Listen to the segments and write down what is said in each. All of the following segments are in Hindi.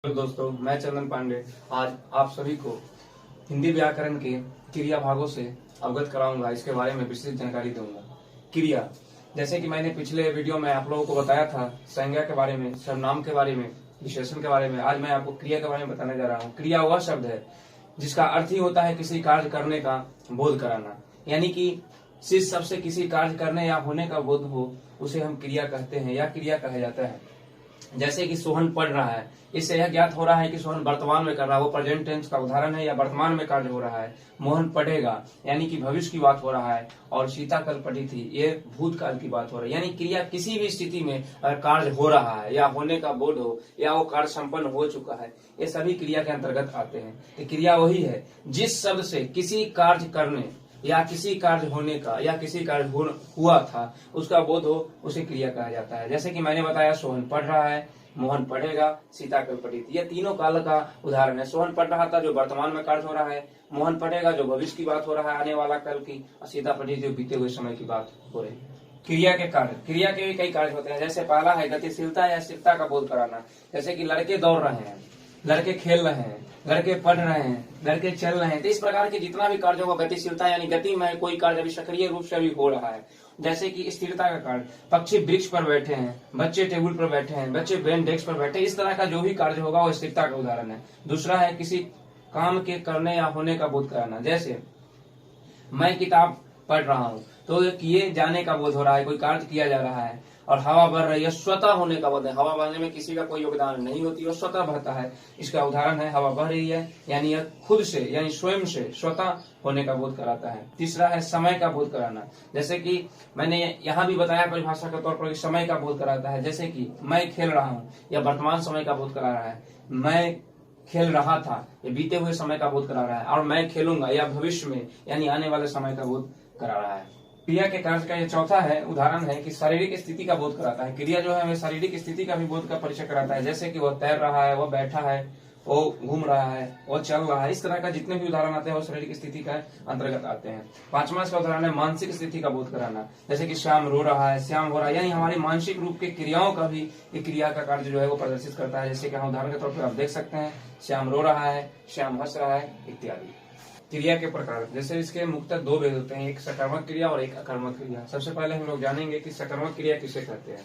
हेलो दोस्तों, मैं चंदन पांडे आज आप सभी को हिंदी व्याकरण के क्रिया भागों से अवगत कराऊंगा। इसके बारे में विस्तृत जानकारी दूंगा। क्रिया, जैसे कि मैंने पिछले वीडियो में आप लोगों को बताया था संज्ञा के बारे में, सर्वनाम के बारे में, विशेषण के बारे में। आज मैं आपको क्रिया के बारे में बताने जा रहा हूँ। क्रिया वह शब्द है जिसका अर्थ ही होता है किसी कार्य करने का बोध कराना, यानी कि जिस शब्द से किसी कार्य करने या होने का बोध हो उसे हम क्रिया कहते हैं या क्रिया कहा जाता है। जैसे कि सोहन पढ़ रहा है, इससे यह ज्ञात हो रहा है कि सोहन वर्तमान में कर रहा है, वो प्रेजेंट टेंस का उदाहरण है या वर्तमान में कार्य हो रहा है। मोहन पढ़ेगा यानी कि भविष्य की बात हो रहा है, और सीता कल पढ़ी थी ये भूतकाल की बात हो रही है। यानी क्रिया किसी भी स्थिति में अगर कार्य हो रहा है या होने का बोध हो या वो कार्य संपन्न हो चुका है, ये सभी क्रिया के अंतर्गत आते हैं। तो क्रिया वही है जिस शब्द से किसी कार्य करने या किसी कार्य होने का या किसी कार्य हुआ था उसका बोध हो, उसे क्रिया कहा जाता है। जैसे कि मैंने बताया सोहन पढ़ रहा है, मोहन पढ़ेगा, सीता कल पढ़ी थी, ये तीनों काल का उदाहरण है। सोहन पढ़ रहा था जो वर्तमान में कार्य हो रहा है, मोहन पढ़ेगा जो भविष्य की बात हो रहा है, आने वाला कल की, और सीता पढ़ी जो बीते हुए समय की बात हो रही है। क्रिया के कार्य, क्रिया के कई कार्य होते हैं। जैसे पहला है गतिशीलता या स्थिरता का बोध कराना। जैसे कि लड़के दौड़ रहे हैं, लड़के खेल रहे हैं, लड़के पढ़ रहे हैं, लड़के चल रहे हैं। तो इस प्रकार के जितना भी कार्य होगा, गतिशीलता यानी गति में कोई कार्य अभी सक्रिय रूप से अभी हो रहा है। जैसे कि स्थिरता का कार्य, पक्षी वृक्ष पर बैठे हैं, बच्चे टेबल पर बैठे हैं, बच्चे बेंच डेस्क पर बैठे, इस तरह का जो भी कार्य होगा वो स्थिरता का उदाहरण है। दूसरा है किसी काम के करने या होने का बोध कराना। जैसे मैं किताब पढ़ रहा हूँ तो किए जाने का बोध हो रहा है, कोई कार्य किया जा रहा है। और हवा बह रही है, स्वतः होने का बोध है। हवा बहने में किसी का कोई योगदान नहीं होती, वो स्वतः बहता है। इसका उदाहरण है हवा बह रही है, यानी यह खुद से यानी स्वयं से स्वतः होने का बोध कराता है। तीसरा है समय का बोध कराना। जैसे कि मैंने यहाँ भी बताया परिभाषा के तौर पर समय का बोध कराता है। जैसे कि मैं खेल रहा हूँ, यह वर्तमान समय का बोध करा रहा है। मैं खेल रहा था, ये बीते हुए समय का बोध करा रहा है। और मैं खेलूंगा या भविष्य में यानी आने वाले समय का बोध करा रहा है। क्रिया के कार्य का ये चौथा है उदाहरण है कि शारीरिक स्थिति का बोध कराता है। क्रिया जो है हमें शारीरिक स्थिति का भी बोध का परिचय कराता है। जैसे कि वह तैर रहा है, वह बैठा है, वो घूम रहा है, वो चल रहा है। इस तरह का जितने भी उदाहरण आते हैं वो शारीरिक स्थिति का अंतर्गत आते हैं। पांचवा इसका उदाहरण है मानसिक स्थिति का बोध कराना। जैसे कि श्याम रो रहा है, श्याम हो रहा है, यानी हमारी मानसिक रूप के क्रियाओं का भी ये क्रिया का कार्य जो है वो प्रदर्शित करता है। जैसे कि हम उदाहरण के तौर पर आप देख सकते हैं, श्याम रो रहा है, श्याम हंस रहा है इत्यादि। क्रिया के प्रकार, जैसे इसके मुख्यतः दो भेद होते हैं, एक सकर्मक क्रिया और एक अकर्मक क्रिया। सबसे पहले हम लोग जानेंगे कि सकर्मक क्रिया किसे कहते हैं।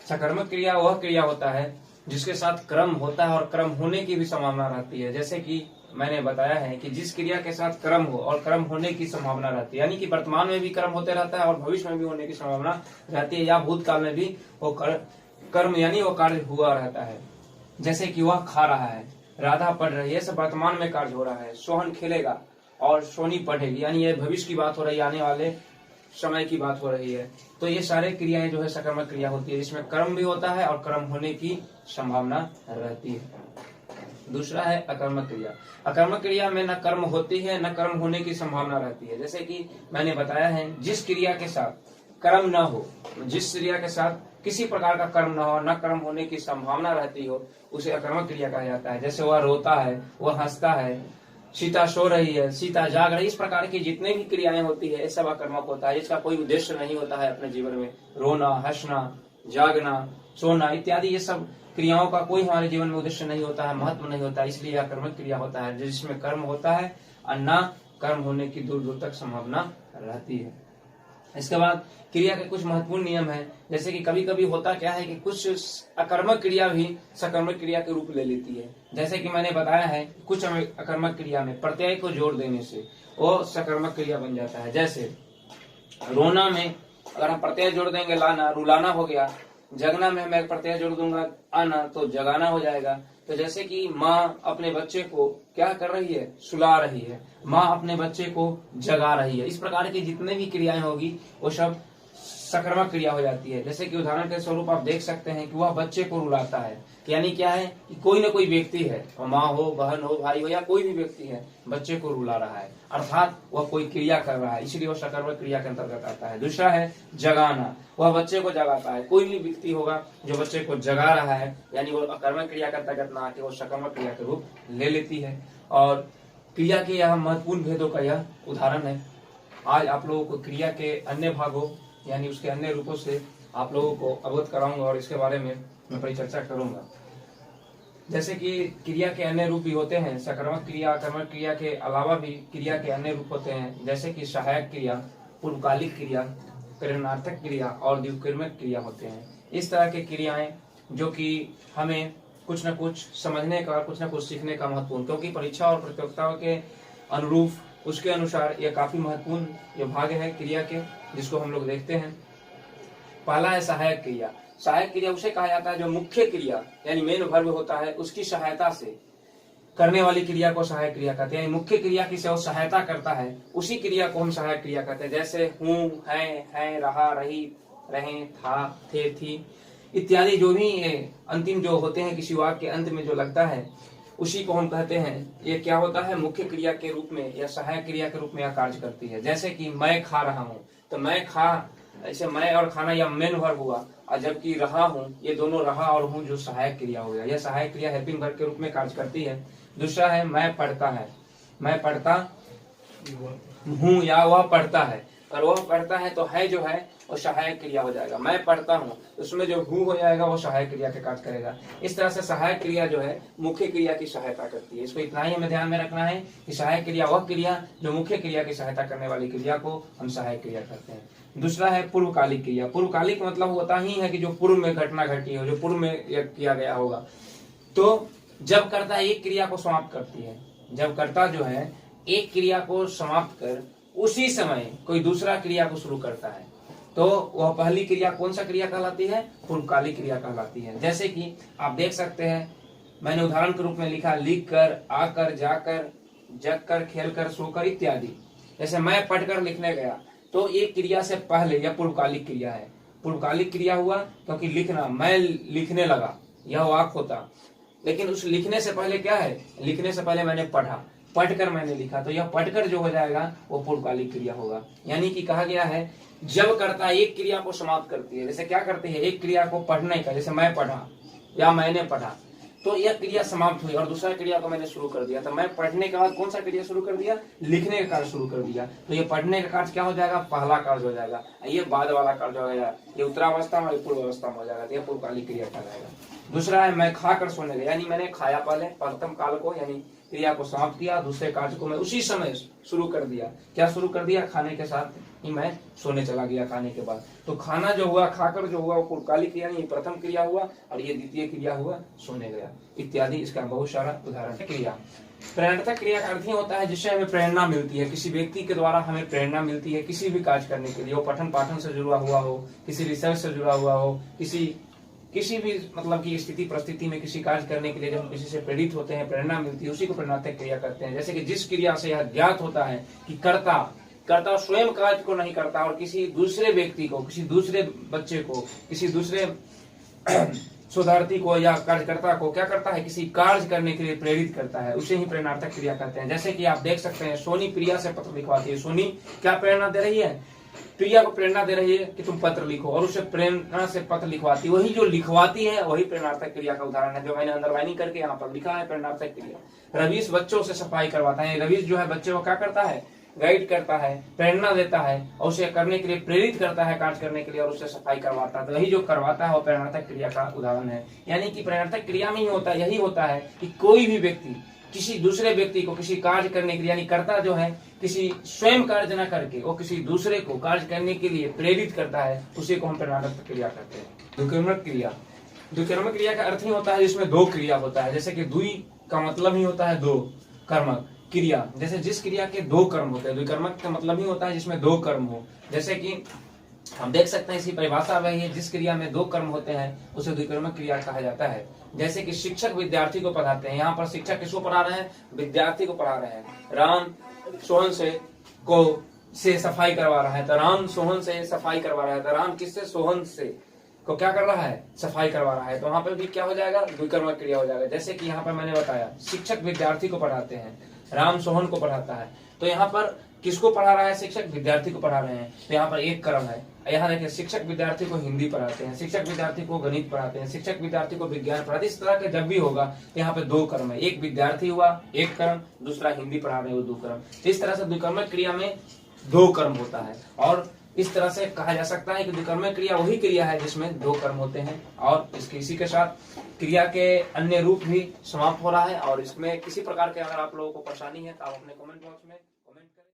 सकर्मक क्रिया वह क्रिया होता है जिसके साथ क्रम होता है और क्रम होने की भी संभावना रहती है। जैसे कि मैंने बताया है कि जिस क्रिया के साथ क्रम हो और क्रम होने की संभावना रहती है, यानी कि वर्तमान में भी क्रम होते रहता है और भविष्य में भी होने की संभावना रहती है, या भूतकाल में भी वो कर्म यानी वो कार्य हुआ रहता है। जैसे कि वह खा रहा है, राधा पढ़ रही है, सब वर्तमान में कार्य हो रहा है। सोहन खेलेगा और सोनी पढ़ेगी, यानी ये भविष्य की बात हो रही है, आने वाले समय की बात हो रही है। तो ये सारे क्रियाएं जो है सकर्मक क्रिया होती है, जिसमें कर्म भी होता है और कर्म होने की संभावना रहती है। दूसरा है अकर्मक क्रिया। अकर्मक क्रिया में न कर्म होती है न कर्म होने की संभावना रहती है। जैसे कि मैंने बताया है जिस क्रिया के साथ कर्म न हो, जिस क्रिया के साथ किसी प्रकार का कर्म न हो, न कर्म होने की संभावना रहती हो, उसे अकर्मक क्रिया कहा जाता है। जैसे वह रोता है, वह हंसता है, सीता सो रही है, सीता जाग रही है। इस प्रकार की जितने भी क्रियाएं होती है ये सब अकर्मक होता है। इसका कोई उद्देश्य नहीं होता है अपने जीवन में। रोना, हंसना, जागना, सोना इत्यादि ये सब क्रियाओं का कोई हमारे जीवन में उद्देश्य नहीं होता है, महत्व नहीं होता है। इसलिए अकर्मक क्रिया होता है जिसमें कर्म होता है और न कर्म होने की दूर दूर तक संभावना रहती है। इसके बाद क्रिया के कुछ महत्वपूर्ण नियम है। जैसे कि कभी कभी होता क्या है कि कुछ अकर्मक क्रिया भी सकर्मक क्रिया के रूप ले लेती है। जैसे कि मैंने बताया है कुछ अकर्मक क्रिया में प्रत्यय को जोड़ देने से वो सकर्मक क्रिया बन जाता है। जैसे रोना में अगर हम प्रत्यय जोड़ देंगे लाना, रुलाना हो गया। जगना में मैं प्रत्यय जोड़ दूंगा आना, तो जगाना हो जाएगा। तो जैसे कि माँ अपने बच्चे को क्या कर रही है, सुला रही है, माँ अपने बच्चे को जगा रही है। इस प्रकार की जितने भी क्रियाएं होगी वो सब सकर्मक क्रिया हो जाती है। जैसे कि उदाहरण के स्वरूप आप देख सकते हैं कि वह बच्चे को रुलाता है, यानी क्या है कि कोई न कोई व्यक्ति है, माँ हो, बहन हो, भाई हो, या कोई भी व्यक्ति है बच्चे को रुला रहा है, अर्थात वह कोई क्रिया कर रहा है, इसलिए वह सकर्मक क्रिया के अंतर्गत आता है। दूसरा है जगाना, वह बच्चे को जगाता है। कोई भी व्यक्ति होगा जो बच्चे को जगा रहा है, यानी वो अकर्मक क्रिया के अंतर्गत न आके वो सकर्मक क्रिया के रूप ले लेती है। और क्रिया के यह महत्वपूर्ण भेदों का यह उदाहरण है। आज आप लोगों को क्रिया के अन्य भागों यानी उसके अन्य रूपों से आप लोगों को अवगत कराऊंगा और इसके बारे में मैं परिचर्चा करूंगा। जैसे कि क्रिया के अन्य रूप भी होते हैं, सकर्मक क्रिया, कर्मक क्रिया के अलावा भी क्रिया के अन्य रूप होते हैं, जैसे कि सहायक क्रिया, पूर्वकालिक क्रिया, प्रेरणार्थक क्रिया और द्विकर्मक क्रिया होते हैं। इस तरह के क्रियाएं जो कि हमें कुछ न कुछ समझने का, कुछ न कुछ सीखने का महत्वपूर्ण, क्योंकि परीक्षा और प्रतियोगिताओं के अनुरूप उसके अनुसार यह काफी महत्वपूर्ण ये भाग है क्रिया के, जिसको हम लोग देखते हैं। पहला है सहायक क्रिया। सहायक क्रिया उसे कहा जाता है जो मुख्य क्रिया यानी मेन वर्ब होता है उसकी सहायता से करने वाली क्रिया को सहायक क्रिया कहते हैं। यानी मुख्य क्रिया की वो सहायता करता है, उसी क्रिया को हम सहायक क्रिया कहते हैं। जैसे हूँ, है, रहा, रही, रहे, था, थे, थी इत्यादि जो भी अंतिम जो होते हैं किसी वाक्य के अंत में जो लगता है उसी को हम कहते हैं। ये क्या होता है, मुख्य क्रिया के रूप में या सहायक क्रिया के रूप में यह कार्य करती है। जैसे कि मैं खा रहा हूँ, तो मैं खा, ऐसे मैं और खाना या मेन वर्ब हुआ, और जबकि रहा हूँ ये दोनों रहा और हूँ जो सहायक क्रिया हो गया। यह सहायक क्रिया हेल्पिंग वर्ब के रूप में कार्य करती है। दूसरा है मैं पढ़ता है, मैं पढ़ता हूँ या वह पढ़ता है, और वह पढ़ता है तो है जो है वो सहायक क्रिया हो जाएगा। मैं पढ़ता हूँ उसमें जो हूँ हो जाएगा वो सहायक क्रिया के कार्य करेगा। इस तरह से सहायक क्रिया जो है मुख्य क्रिया की सहायता करती है। इसको इतना ही हमें ध्यान में रखना है कि सहायक क्रिया वह क्रिया जो मुख्य क्रिया की सहायता करने वाली क्रिया को हम सहायक क्रिया करते हैं। दूसरा है पूर्वकालिक क्रिया। पूर्वकालिक मतलब होता ही है कि जो पूर्व में घटना घटी हो, जो पूर्व में किया गया होगा। तो जब कर्ता एक क्रिया को समाप्त करती है, जब कर्ता जो है एक क्रिया को समाप्त कर उसी समय कोई दूसरा क्रिया को शुरू करता है, तो वह पहली क्रिया कौन सा क्रिया कहलाती है, पूर्वकालिक क्रिया कहलाती है। जैसे कि आप देख सकते हैं, मैंने उदाहरण के रूप में लिखा लिख कर, आकर, जाकर, जग कर, खेल कर, सोकर इत्यादि। जैसे मैं पढ़कर लिखने गया, तो एक क्रिया से पहले यह पूर्वकालिक क्रिया है। पूर्वकालिक क्रिया हुआ क्योंकि लिखना, मैं लिखने लगा, यह वाक्य होता। लेकिन उस लिखने से पहले क्या है, लिखने से पहले मैंने पढ़ा, पढ़कर मैंने लिखा, तो यह पढ़कर जो हो जाएगा वो पूर्वकालिक क्रिया होगा। यानी कि कहा गया है जब कर्ता एक क्रिया को समाप्त करती है, जैसे क्या करती है, एक क्रिया को पढ़ने का, जैसे मैं पढ़ा या मैंने पढ़ा, तो यह क्रिया समाप्त हुई और दूसरा क्रिया को मैंने शुरू कर दिया। तो मैं पढ़ने के बाद कौन सा क्रिया शुरू कर दिया, लिखने का कार्य शुरू कर दिया। तो ये पढ़ने का कार्य क्या हो जाएगा, पहला कार्य हो जाएगा। ये बाद वाला कार्य हो जाएगा, ये उत्तरावस्था में, पूर्व अवस्था में हो जाएगा। तो यह पूर्वकालिक क्रिया कहलाएगा। दूसरा है मैं खाकर सोने गया, यानी मैंने खाया, पहले प्रथम काल को यानी क्रिया को समाप्त किया, दूसरे कार्य को मैं उसी समय शुरू कर दिया। क्या शुरू कर दिया, खाने के साथ ही मैं सोने चला गया खाने के बाद। तो खाना जो हुआ, खाकर जो हुआ वो पूर्वकालिक क्रिया नहीं, प्रथम क्रिया हुआ, और ये द्वितीय क्रिया हुआ, सोने गया इत्यादि। इसका बहुत सारा उदाहरण है। क्रिया प्रेरणार्थक क्रिया का अर्थ ही होता है जिससे हमें प्रेरणा मिलती है, किसी व्यक्ति के द्वारा हमें प्रेरणा मिलती है किसी भी कार्य करने के लिए। वो पठन पाठन से जुड़ा हुआ हो, किसी रिसर्च से जुड़ा हुआ हो, किसी भी मतलब की स्थिति परिस्थिति में किसी कार्य करने के लिए जब हम किसी से प्रेरित होते हैं, प्रेरणा मिलती है, उसी को प्रेरणार्थक क्रिया करते हैं। जैसे कि जिस क्रिया से यह ज्ञात होता है कि कर्ता स्वयं कार्य को नहीं करता और किसी दूसरे व्यक्ति को, किसी दूसरे बच्चे को, किसी दूसरे शोधार्थी को या कार्यकर्ता को क्या करता है, किसी कार्य करने के लिए प्रेरित करता है, उसे ही प्रेरणार्थक क्रिया कहते हैं। जैसे कि आप देख सकते हैं, सोनी प्रिया से पत्र लिखवाती है। सोनी क्या प्रेरणा दे रही है, प्रिया को प्रेरणा दे रही है कि तुम पत्र लिखो, और उसे प्रेरणा से पत्र लिखवाती। वही जो लिखवाती है वही प्रेरणार्थक क्रिया का उदाहरण है, जो मैंने अंडरलाइनिंग करके यहाँ पर लिखा है, प्रेरणार्थक क्रिया। रवीश बच्चों से सफाई करवाता है। रवीश जो है बच्चे को क्या करता है, गाइड करता है, प्रेरणा देता है और उसे करने के लिए प्रेरित करता है, कार्य करने के लिए, और उसे सफाई करवाता है। तो वही जो करवाता है वो प्रेरणार्थक क्रिया का उदाहरण है। यानी कि प्रेरणार्थक क्रिया में ही होता है, यही होता है कि कोई भी व्यक्ति किसी दूसरे व्यक्ति को किसी कार्य करने के लिए, यानी कर्ता जो है किसी स्वयं कार्य न करके वो किसी दूसरे को कार्य करने के लिए प्रेरित करता है, उसी को हम प्रेरणार्थक क्रिया कहते हैं। द्विकर्मक क्रिया, द्विकर्मक क्रिया का अर्थ ही होता है जिसमें दो क्रिया होता है। जैसे कि द्वि का मतलब ही होता है दो, कर्मक क्रिया जैसे जिस क्रिया के दो कर्म होते हैं। द्विकर्मक का मतलब ही होता है जिसमें दो कर्म हो। जैसे कि हम देख सकते हैं इसी परिभाषा में है, जिस क्रिया में दो कर्म होते हैं उसे द्विकर्मक क्रिया कहा जाता है। जैसे कि शिक्षक विद्यार्थी को पढ़ाते हैं, यहाँ पर शिक्षक किसको पढ़ा रहे हैं, विद्यार्थी को पढ़ा रहे हैं। राम सोहन से सफाई करवा रहा है, तो राम सोहन से सफाई करवा रहा है, तो राम किससे, सोहन से को क्या कर रहा है, सफाई करवा रहा है। तो वहां पर भी क्या हो जाएगा, द्विकर्मक क्रिया हो जाएगा। जैसे कि यहाँ पर मैंने बताया शिक्षक विद्यार्थी को पढ़ाते हैं, राम सोहन को पढ़ाता है, तो यहाँ पर किसको पढ़ा रहा है, शिक्षक विद्यार्थी को पढ़ा रहे हैं, तो यहाँ पर एक कर्म है। यहाँ देखिए शिक्षक विद्यार्थी को हिंदी पढ़ाते हैं, शिक्षक विद्यार्थी को गणित पढ़ाते हैं, शिक्षक विद्यार्थी को विज्ञान पढ़ाते हैं। इस तरह के जब भी होगा तो यहाँ पे दो कर्म है, एक विद्यार्थी हुआ एक कर्म, दूसरा हिंदी पढ़ा रहे हो दो कर्म। इस तरह से द्विकर्मक क्रिया में दो कर्म होता है। और इस तरह से कहा जा सकता है कि विकर्मक क्रिया वही क्रिया है जिसमें 2 कर्म होते हैं। और इसी के साथ क्रिया के अन्य रूप भी समाप्त हो रहा है। और इसमें किसी प्रकार के अगर आप लोगों को परेशानी है तो आप अपने कमेंट बॉक्स में कमेंट करें।